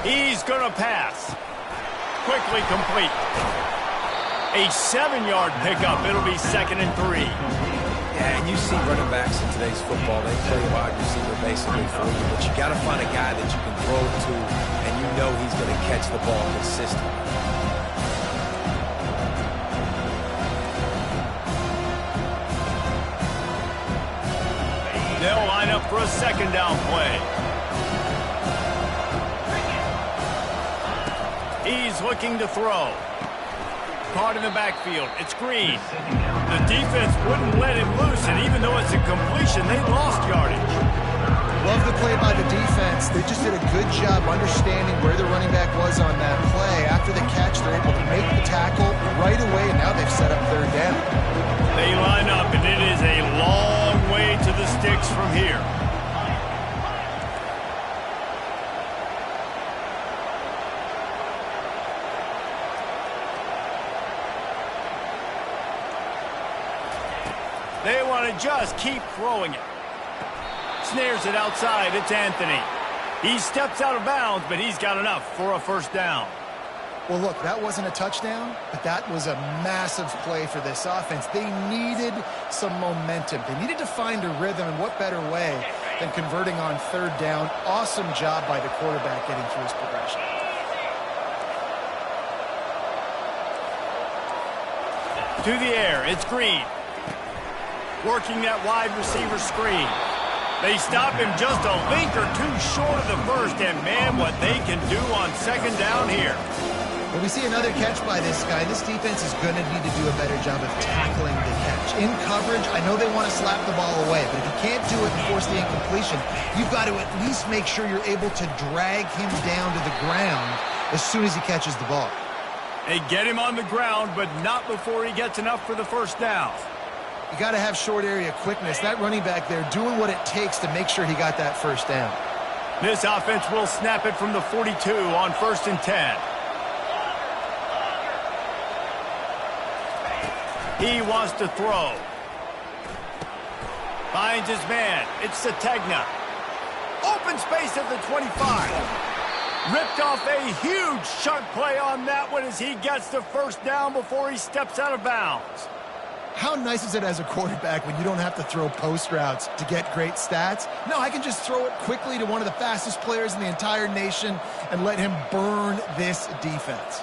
He's going to pass. Quickly complete. A 7-yard pickup. It'll be 2nd and 3. Yeah, and you see running backs in today's football. They play wide receiver basically for you, but you got to find a guy that you can throw to, and you know he's going to catch the ball consistently. They'll line up for a 2nd down play. He's looking to throw. Caught in the backfield. It's Green. The defense wouldn't let him loose, and even though it's a completion, they lost yardage. Love the play by the defense. They just did a good job understanding where the running back was on that play. After the catch, they're able to make the tackle right away, and now they've set up 3rd down. They line up, and it is a long way to the sticks from here. They want to just keep throwing it. Snares it outside. It's Anthony. He steps out of bounds, but he's got enough for a 1st down. Well, look, that wasn't a touchdown, but that was a massive play for this offense. They needed some momentum. They needed to find a rhythm, and what better way than converting on 3rd down. Awesome job by the quarterback getting through his progression. To the air, it's Green. Working that wide receiver screen. They stop him just a link or two short of the 1st, and man, what they can do on 2nd down here. Well, And we see another catch by this guy. This defense is going to need to do a better job of tackling the catch. In coverage, I know they want to slap the ball away, but if you can't do it and force the incompletion, you've got to at least make sure you're able to drag him down to the ground as soon as he catches the ball. They get him on the ground, but not before he gets enough for the first down. You got to have short area quickness. That running back there doing what it takes to make sure he got that first down. This offense will snap it from the 42 on 1st and 10. He wants to throw. Finds his man. It's Sategna. Open space at the 25. Ripped off a huge chunk play on that one as he gets the first down before he steps out of bounds. How nice is it as a quarterback when you don't have to throw post routes to get great stats? No, I can just throw it quickly to one of the fastest players in the entire nation and let him burn this defense.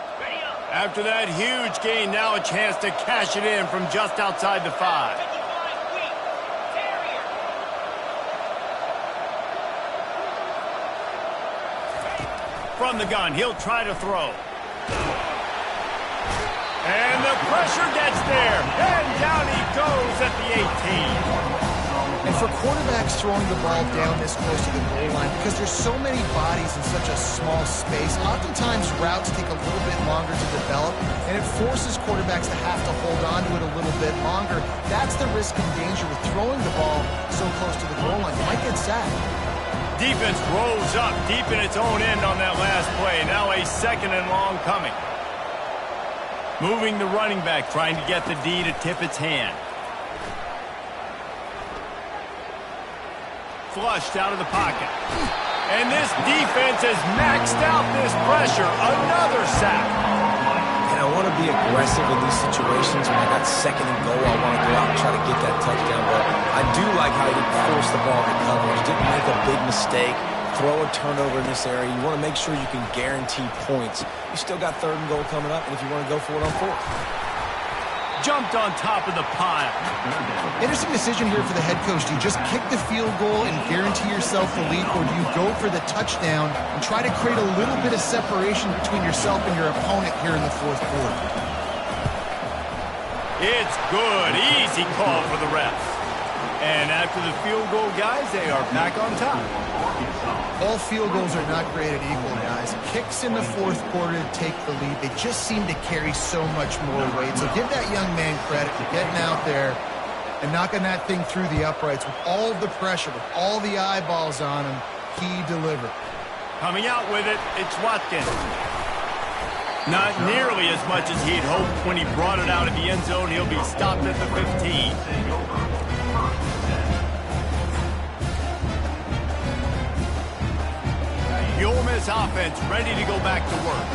After that huge gain, now a chance to cash it in from just outside the 5. From the gun, he'll try to throw. And the pressure gets there. And down he goes at the 18. And for quarterbacks throwing the ball down this close to the goal line, because there's so many bodies in such a small space, oftentimes routes take a little bit longer to develop, and it forces quarterbacks to have to hold on to it a little bit longer. That's the risk and danger with throwing the ball so close to the goal line. You might get sacked. Defense rolls up deep in its own end on that last play. Now a 2nd and long coming. Moving the running back, trying to get the D to tip its hand. Flushed out of the pocket. And this defense has maxed out this pressure. Another sack. And I want to be aggressive in these situations. When I got 2nd and goal, I want to go out and try to get that touchdown. But I do like how he didn't force the ball to coverage. Didn't make a big mistake. Throw a turnover in this area. You want to make sure you can guarantee points. You still got 3rd and goal coming up, and if you want to go for it on 4th. Jumped on top of the pile. Interesting decision here for the head coach. Do you just kick the field goal and guarantee yourself the lead, or do you go for the touchdown and try to create a little bit of separation between yourself and your opponent here in the 4th quarter? It's good. Easy call for the refs. And after the field goal, guys, they are back on top. All field goals are not created equal, guys. Kicks in the 4th quarter to take the lead. They just seem to carry so much more weight. So give that young man credit for getting out there and knocking that thing through the uprights with all of the pressure, with all the eyeballs on him. He delivered. Coming out with it, it's Watkins. Not nearly as much as he'd hoped when he brought it out of the end zone. He'll be stopped at the 15. The Ole Miss offense ready to go back to work.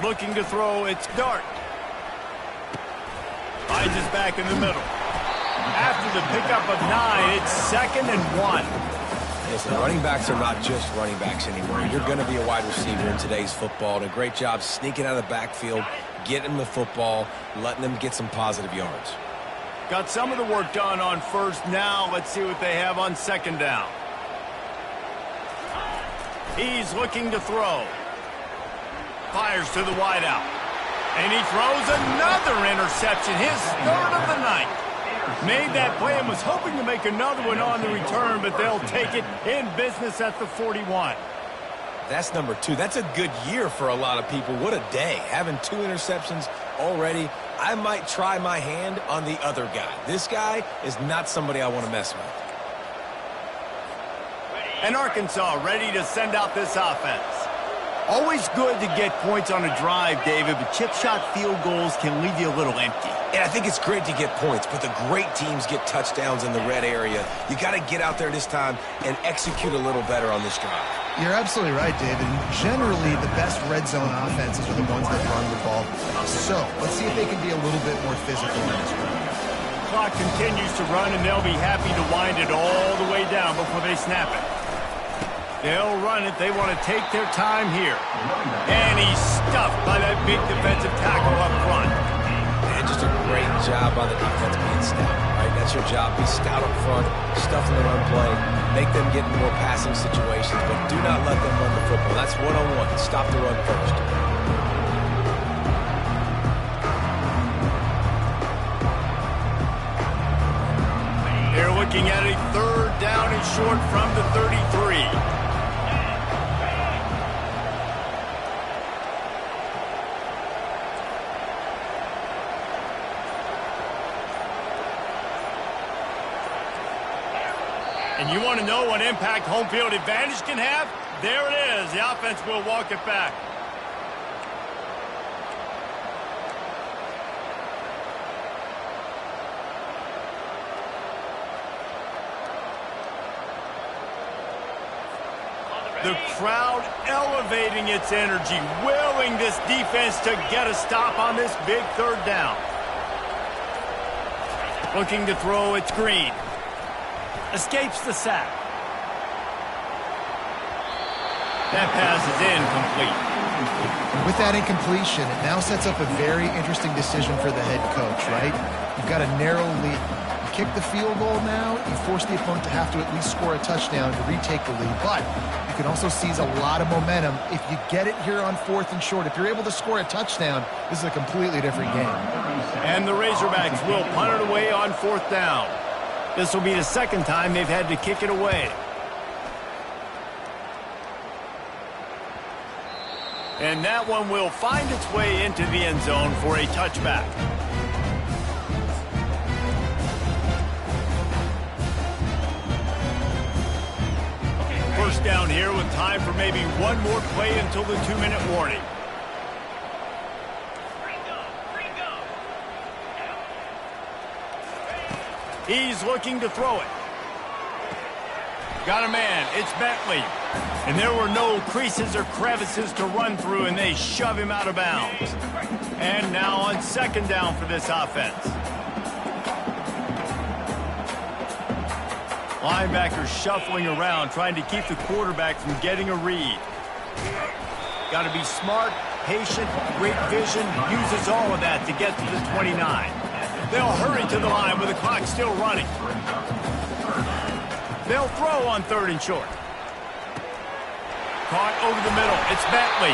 Looking to throw, it's Dart. Finds his back in the middle. After the pickup of 9, it's 2nd and 1. Listen, running backs are not just running backs anymore. You're going to be a wide receiver in today's football. And a great job sneaking out of the backfield, getting them the football, letting them get some positive yards. Got some of the work done on 1st. Now let's see what they have on 2nd down. He's looking to throw. Fires to the wideout. And he throws another interception, his 3rd of the night. Made that play and was hoping to make another one on the return, but they'll take it in business at the 41. That's number 2. That's a good year for a lot of people. What a day. Having 2 interceptions already. I might try my hand on the other guy. This guy is not somebody I want to mess with. And Arkansas ready to send out this offense. Always good to get points on a drive, David, but chip shot field goals can leave you a little empty. And I think it's great to get points, but the great teams get touchdowns in the red area. You got to get out there this time and execute a little better on this drive. You're absolutely right, David. Generally, the best red zone offenses are the ones that run the ball. So, let's see if they can be a little bit more physical in this one. Clock continues to run, and they'll be happy to wind it all the way down before they snap it. They'll run it. They want to take their time here. And he's stuffed by that big defensive tackle up front. And just a great job on the defense being stout, right? That's your job. Be stout up front, stuff in the run play, make them get in more passing situations, but do not let them run the football. That's one-on-one. Stop the run first. They're looking at a 3rd down and short from the 33. And you want to know what impact home field advantage can have? There it is. The offense will walk it back. The crowd elevating its energy, willing this defense to get a stop on this big 3rd down. Looking to throw, it's Green. Escapes the sack. That pass is incomplete. With that incompletion, it now sets up a very interesting decision for the head coach, right? You've got a narrow lead. You kick the field goal now, you force the opponent to have to at least score a touchdown to retake the lead. But you can also seize a lot of momentum if you get it here on 4th and short. If you're able to score a touchdown, this is a completely different game. And the Razorbacks will punt it away on 4th down. This will be the 2nd time they've had to kick it away. And that one will find its way into the end zone for a touchback. First down here with time for maybe one more play until the 2-minute warning. He's looking to throw it. Got a man. It's Bentley. And there were no creases or crevices to run through, and they shove him out of bounds. And now on 2nd down for this offense. Linebackers shuffling around, trying to keep the quarterback from getting a read. Got to be smart, patient, great vision, uses all of that to get to the 29. They'll hurry to the line with the clock still running. They'll throw on 3rd and short. Caught over the middle. It's Bentley.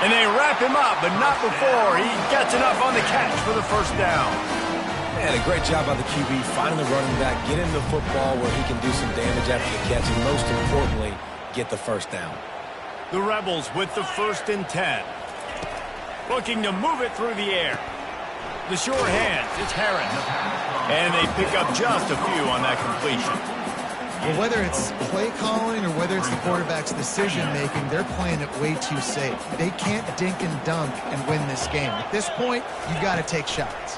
And they wrap him up, but not before he gets enough on the catch for the 1st down. Man, a great job by the QB, finding the running back, get him the football where he can do some damage after the catch, and most importantly, get the 1st down. The Rebels with the 1st and 10. Looking to move it through the air. The sure hands, it's Herron. And they pick up just a few on that completion. Well, whether it's play calling or whether it's the quarterback's decision-making, they're playing it way too safe. They can't dink and dunk and win this game. At this point, you got to take shots.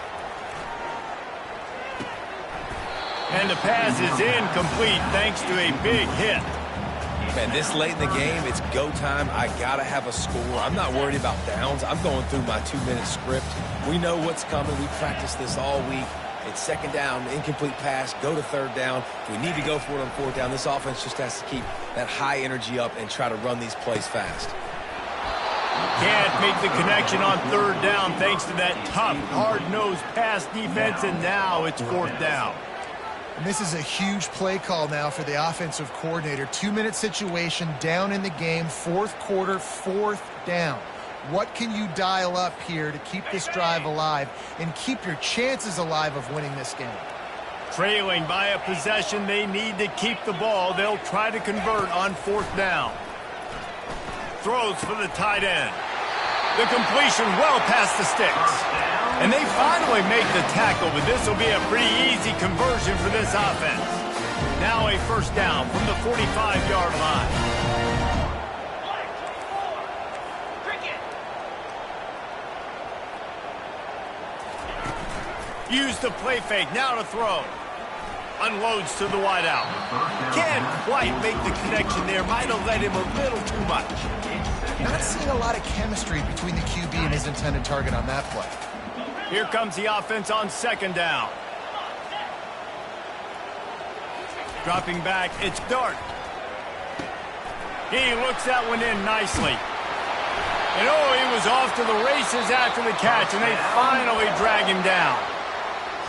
And the pass is incomplete thanks to a big hit. Man, this late in the game, it's go time. I got to have a score. I'm not worried about downs. I'm going through my 2-minute script. We know what's coming. We practiced this all week. It's 2nd down, incomplete pass, go to 3rd down. If we need to go for it on 4th down, this offense just has to keep that high energy up and try to run these plays fast. Can't make the connection on 3rd down thanks to that tough, hard-nosed pass defense, and now it's 4th down. And this is a huge play call now for the offensive coordinator. 2-minute situation, down in the game, 4th quarter, 4th down. What can you dial up here to keep this drive alive and keep your chances alive of winning this game? Trailing by a possession, they need to keep the ball. They'll try to convert on 4th down. Throws for the tight end. The completion well past the sticks. And they finally make the tackle, but this will be a pretty easy conversion for this offense. Now a 1st down from the 45-yard line. Use the play fake, now to throw. Unloads to the wideout. Can't quite make the connection there. Might have led him a little too much. Not seeing a lot of chemistry between the QB and his intended target on that play. Here comes the offense on 2nd down. Dropping back, it's Dart. He looks that one in nicely. And oh, he was off to the races after the catch, and they finally drag him down.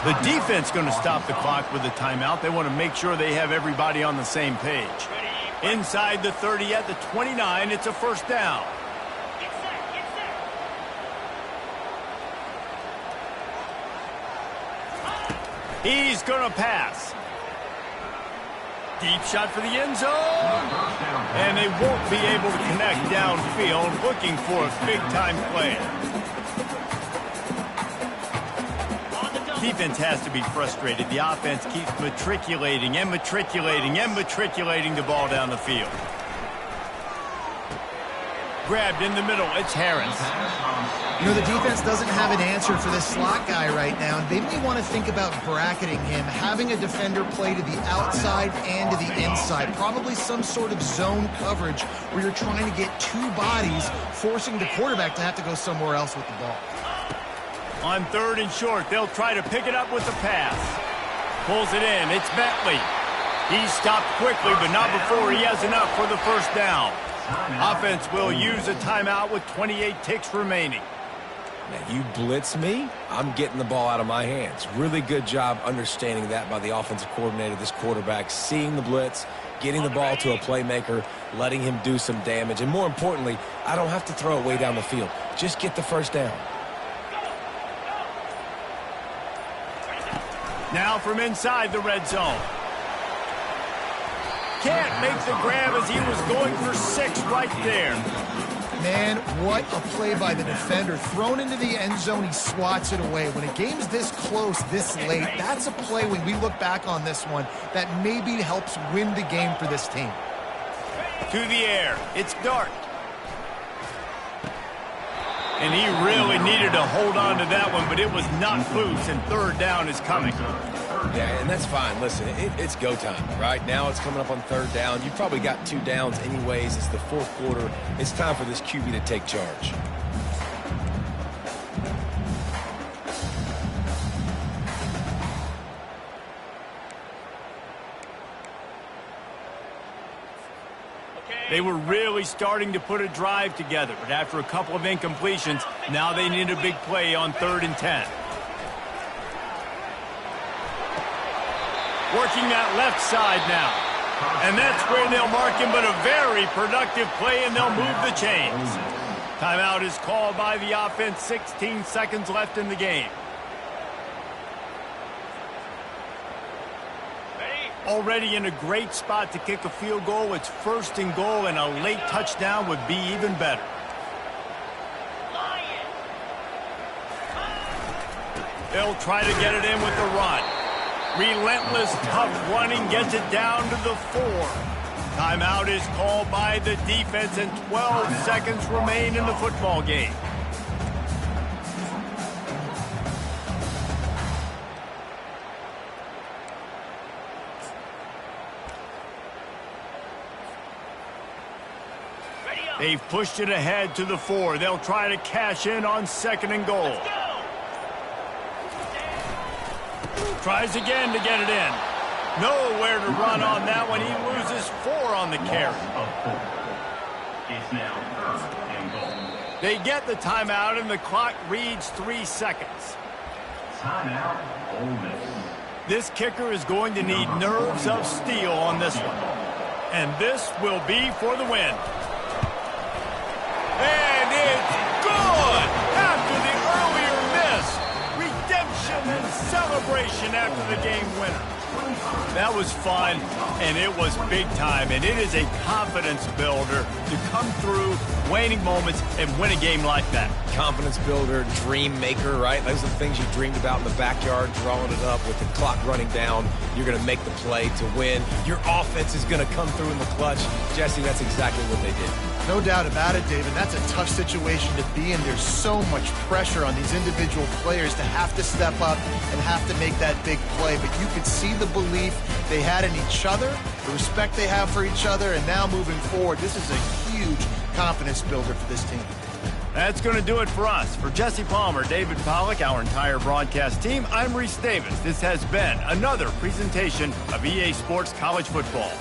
The defense going to stop the clock with a timeout. They want to make sure they have everybody on the same page. Inside the 30 at the 29, it's a first down. He's going to pass. Deep shot for the end zone. And they won't be able to connect downfield, looking for a big-time play. Defense has to be frustrated. The offense keeps matriculating and matriculating and matriculating the ball down the field. Grabbed in the middle. It's Harris. You know, the defense doesn't have an answer for this slot guy right now, and they may want to think about bracketing him, having a defender play to the outside and to the inside. Probably some sort of zone coverage where you're trying to get two bodies, forcing the quarterback to have to go somewhere else with the ball. On 3rd and short, they'll try to pick it up with the pass. Pulls it in. It's Bentley. He stopped quickly, but not before he has enough for the first down. Offense will use a timeout with 28 ticks remaining. Now, you blitz me, I'm getting the ball out of my hands. Really good job understanding that by the offensive coordinator, this quarterback, seeing the blitz, getting the ball to a playmaker, letting him do some damage. And more importantly, I don't have to throw it way down the field. Just get the first down. Now from inside the red zone. Can't make the grab as he was going for 6 right there. Man, what a play by the defender. Thrown into the end zone, he swats it away. When a game's this close, this late, that's a play when we look back on this one that maybe helps win the game for this team. To the air, it's Dart. And he really needed to hold on to that one, but it was not loose, and 3rd down is coming. Yeah, and that's fine. Listen, it's go time, right? Now it's coming up on 3rd down. You've probably got 2 downs anyways. It's the 4th quarter. It's time for this QB to take charge. They were really starting to put a drive together, but after a couple of incompletions, now they need a big play on 3rd and 10. Working that left side now. And that's where they'll mark him, but a very productive play, and they'll move the chains. Timeout is called by the offense. 16 seconds left in the game. Already in a great spot to kick a field goal. It's 1st and goal, and a late touchdown would be even better. They'll try to get it in with the run. Relentless, tough running gets it down to the 4. Timeout is called by the defense, and 12 seconds remain in the football game. They've pushed it ahead to the 4. They'll try to cash in on 2nd and goal. Tries again to get it in. Nowhere to run on that one. He loses 4 on the carry. It's now 3rd and goal. They get the timeout, and the clock reads 3 seconds. Timeout, Ole Miss. This kicker is going to need nerves of steel on this one. And this will be for the win. And it's good! After the earlier miss, redemption and celebration after the game winner. That was fun, and it was big time, and it is a confidence builder to come through waning moments and win a game like that. Confidence builder, dream maker, right? Those are the things you dreamed about in the backyard, drawing it up with the clock running down. You're going to make the play to win. Your offense is going to come through in the clutch. Jesse, that's exactly what they did. No doubt about it, David. That's a tough situation to be in. There's so much pressure on these individual players to have to step up and have to make that big play. But you could see the belief they had in each other, the respect they have for each other, and now moving forward, this is a huge confidence builder for this team. That's going to do it for us. For Jesse Palmer, David Pollack, our entire broadcast team, I'm Reese Davis. This has been another presentation of EA Sports College Football.